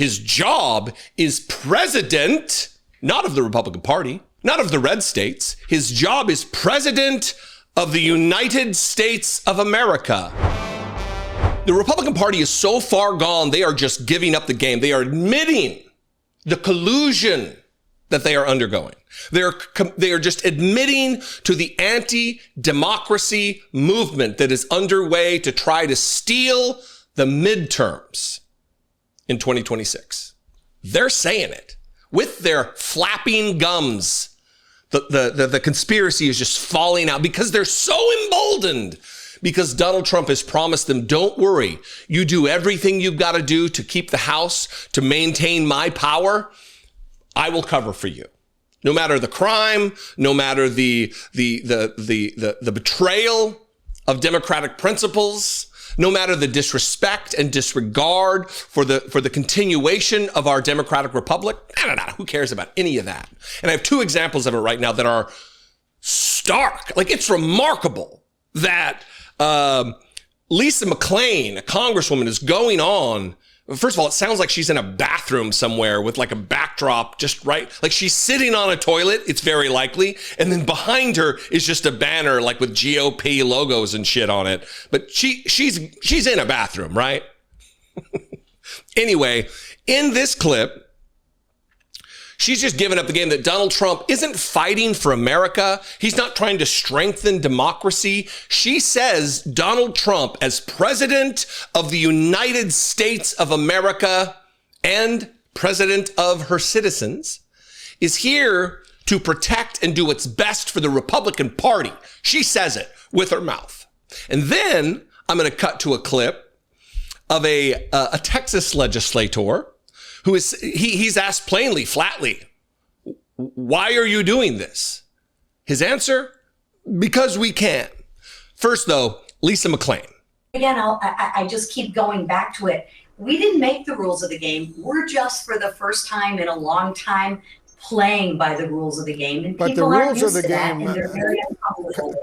his job is president, not of the Republican Party, not of the red states. His job is president of the United States of America. The Republican Party is so far gone, they are just giving up the game. They are admitting the collusion that they are undergoing. They are just admitting to the anti-democracy movement that is underway to try to steal the midterms in 2026. They're saying it with their flapping gums. The conspiracy is just falling out because they're so emboldened, because Donald Trump has promised them, don't worry, you do everything you've got to do to keep the House, to maintain my power, I will cover for you. No matter the crime, no matter the betrayal of democratic principles, no matter the disrespect and disregard for the continuation of our democratic republic. No, who cares about any of that? And I have two examples of it right now that are stark. Like, it's remarkable that Lisa McClain, a congresswoman, is going on. First of all, it sounds like she's in a bathroom somewhere with like a backdrop just right. Like she's sitting on a toilet, it's very likely. And then behind her is just a banner like with GOP logos and shit on it. But she's in a bathroom, right? Anyway, in this clip, she's just given up the game that Donald Trump isn't fighting for America. He's not trying to strengthen democracy. She says Donald Trump, as president of the United States of America and president of her citizens, is here to protect and do what's best for the Republican Party. She says it with her mouth. And then I'm going to cut to a clip of a Texas legislator who is, he's asked plainly, flatly, why are you doing this? His answer, because we can. First, though, Lisa McClain. Again, I just keep going back to it. We didn't make the rules of the game. We're just, for the first time in a long time, playing by the rules of the game. And but the rules of the game,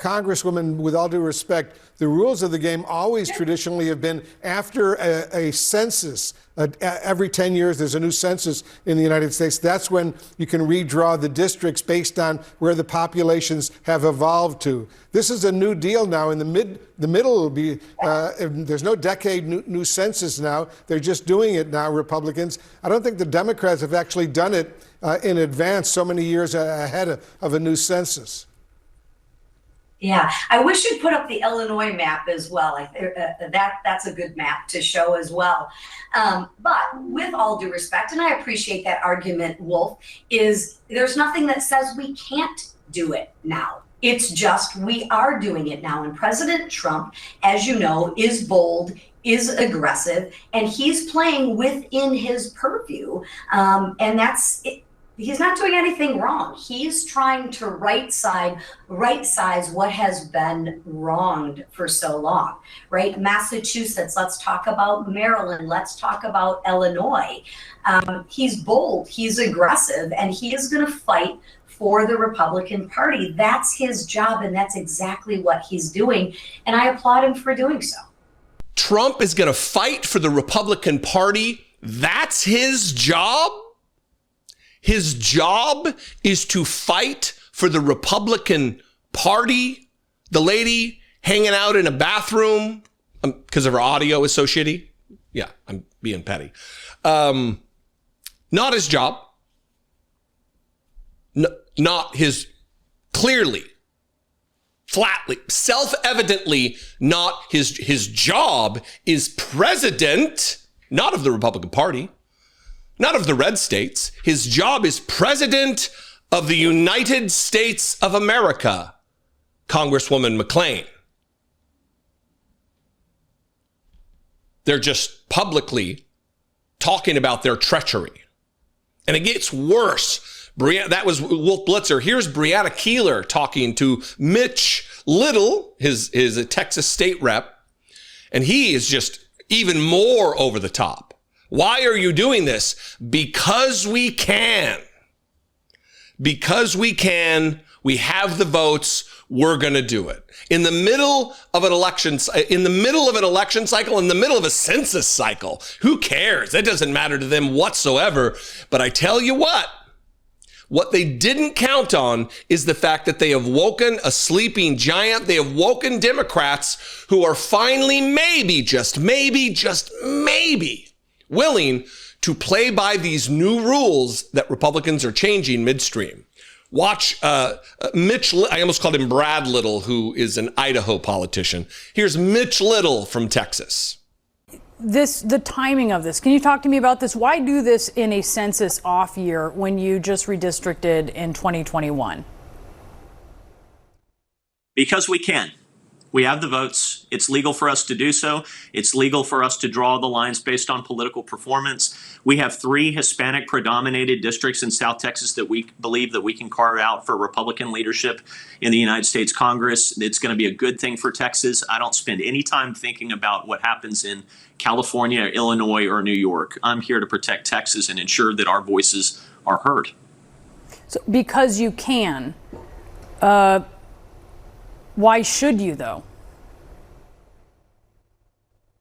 Congresswoman, with all due respect, the rules of the game always traditionally have been after a census. Every 10 years, there's a new census in the United States. That's when you can redraw the districts based on where the populations have evolved to. This is a new deal now. In the middle will be, there's no decade new census now. They're just doing it now, Republicans. I don't think the Democrats have actually done it in advance, so many years ahead of a new census. Yeah, I wish you'd put up the Illinois map as well. That's a good map to show as well. But with all due respect, and I appreciate that argument, Wolf, is there's nothing that says we can't do it now. It's just we are doing it now. And President Trump, as you know, is bold, is aggressive, and he's playing within his purview. And that's it. He's not doing anything wrong. He's trying to right size what has been wronged for so long, right? Massachusetts, let's talk about Maryland, let's talk about Illinois. He's bold, he's aggressive, and he is going to fight for the Republican Party. That's his job, and that's exactly what he's doing. And I applaud him for doing so. Trump is going to fight for the Republican Party. That's his job? His job is to fight for the Republican Party. The lady hanging out in a bathroom because of her audio is so shitty. Yeah, I'm being petty. Not his job. Not his, clearly, flatly, self-evidently not his job is president, not of the Republican Party. Not of the red states. His job is president of the United States of America, Congresswoman McClain. They're just publicly talking about their treachery. And it gets worse. That was Wolf Blitzer. Here's Breonna Keeler talking to Mitch Little, his Texas state rep. And he is just even more over the top. Why are you doing this? Because we can. Because we can. We have the votes. we're going to do it. In the middle of an election, cycle, in the middle of a census cycle, who cares? It doesn't matter to them whatsoever. But I tell you what they didn't count on is the fact that they have woken a sleeping giant. They have woken Democrats who are finally just maybe, willing to play by these new rules that Republicans are changing midstream. Watch Mitch, I almost called him Brad Little, who is an Idaho politician. Here's Mitch Little from Texas. The timing of this, can you talk to me about this? Why do this in a census off year when you just redistricted in 2021? Because we can. We have the votes. It's legal for us to do so. It's legal for us to draw the lines based on political performance. We have 3 Hispanic predominated districts in South Texas that we believe that we can carve out for Republican leadership in the United States Congress. It's going to be a good thing for Texas. I don't spend any time thinking about what happens in California, Illinois, or New York. I'm here to protect Texas and ensure that our voices are heard. So because you can, why should you, though?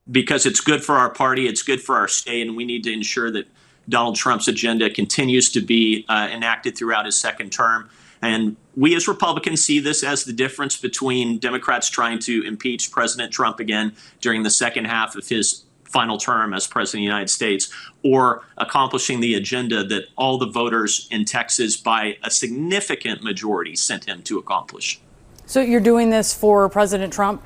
Because it's good for our party, it's good for our state, and we need to ensure that Donald Trump's agenda continues to be enacted throughout his second term. And we as Republicans see this as the difference between Democrats trying to impeach President Trump again during the second half of his final term as president of the United States, or accomplishing the agenda that all the voters in Texas by a significant majority sent him to accomplish. So you're doing this for President Trump?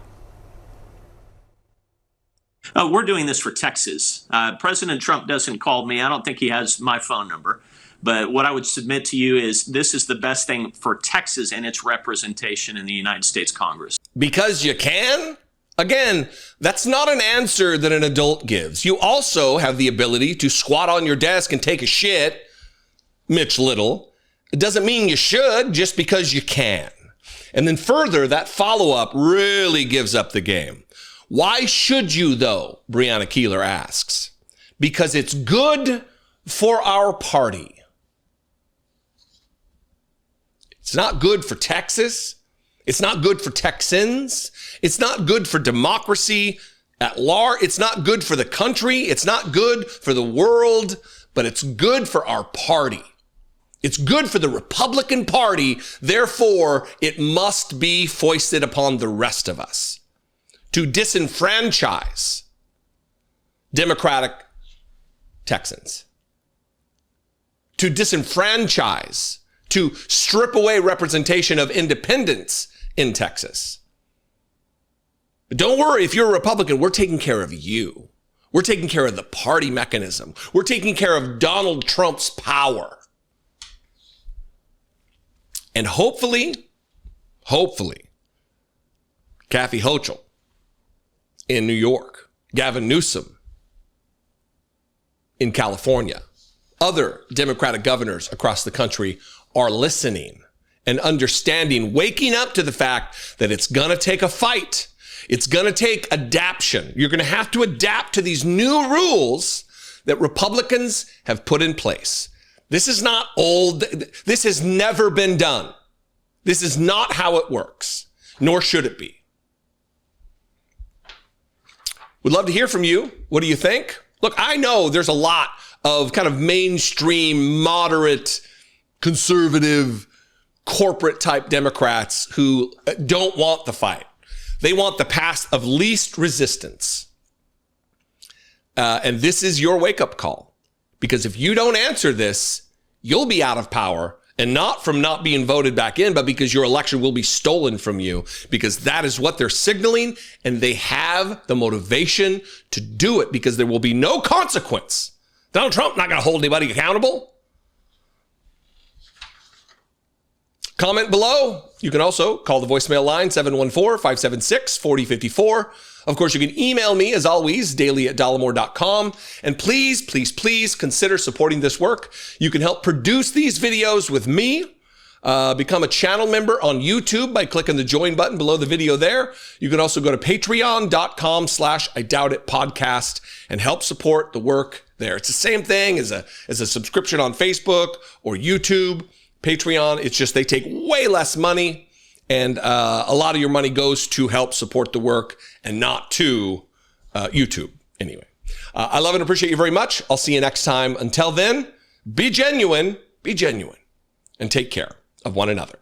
We're doing this for Texas. President Trump doesn't call me. I don't think he has my phone number. But what I would submit to you is this is the best thing for Texas and its representation in the United States Congress. Because you can? Again, that's not an answer that an adult gives. You also have the ability to squat on your desk and take a shit, Mitch Little. It doesn't mean you should just because you can. And then further, that follow-up really gives up the game. Why should you, though? Breonna Keeler asks. Because it's good for our party. It's not good for Texas. It's not good for Texans. It's not good for democracy at large. It's not good for the country. It's not good for the world, but it's good for our party. It's good for the Republican Party. Therefore, it must be foisted upon the rest of us to disenfranchise Democratic Texans, to disenfranchise, to strip away representation of independents in Texas. But don't worry, if you're a Republican, we're taking care of you. We're taking care of the party mechanism. We're taking care of Donald Trump's power. And hopefully, Kathy Hochul in New York, Gavin Newsom in California, other Democratic governors across the country are listening and understanding, waking up to the fact that it's going to take a fight. It's going to take adaptation. You're going to have to adapt to these new rules that Republicans have put in place. This is not old. This has never been done. This is not how it works, nor should it be. We'd love to hear from you. What do you think? Look, I know there's a lot of kind of mainstream, moderate, conservative, corporate type Democrats who don't want the fight. They want the path of least resistance. And this is your wake-up call. Because if you don't answer this, you'll be out of power, and not from not being voted back in, but because your election will be stolen from you, because that is what they're signaling, and they have the motivation to do it because there will be no consequence. Donald Trump not going to hold anybody accountable. Comment below. You can also call the voicemail line 714-576-4054. Of course, you can email me, as always, daily@dollemore.com. And please, please, please consider supporting this work. You can help produce these videos with me. Become a channel member on YouTube by clicking the join button below the video there. You can also go to patreon.com/IDoubtItPodcast and help support the work there. It's the same thing as a subscription on Facebook or YouTube. Patreon, it's just they take way less money And a lot of your money goes to help support the work and not to YouTube. Anyway, I love and appreciate you very much. I'll see you next time. Until then, be genuine, and take care of one another.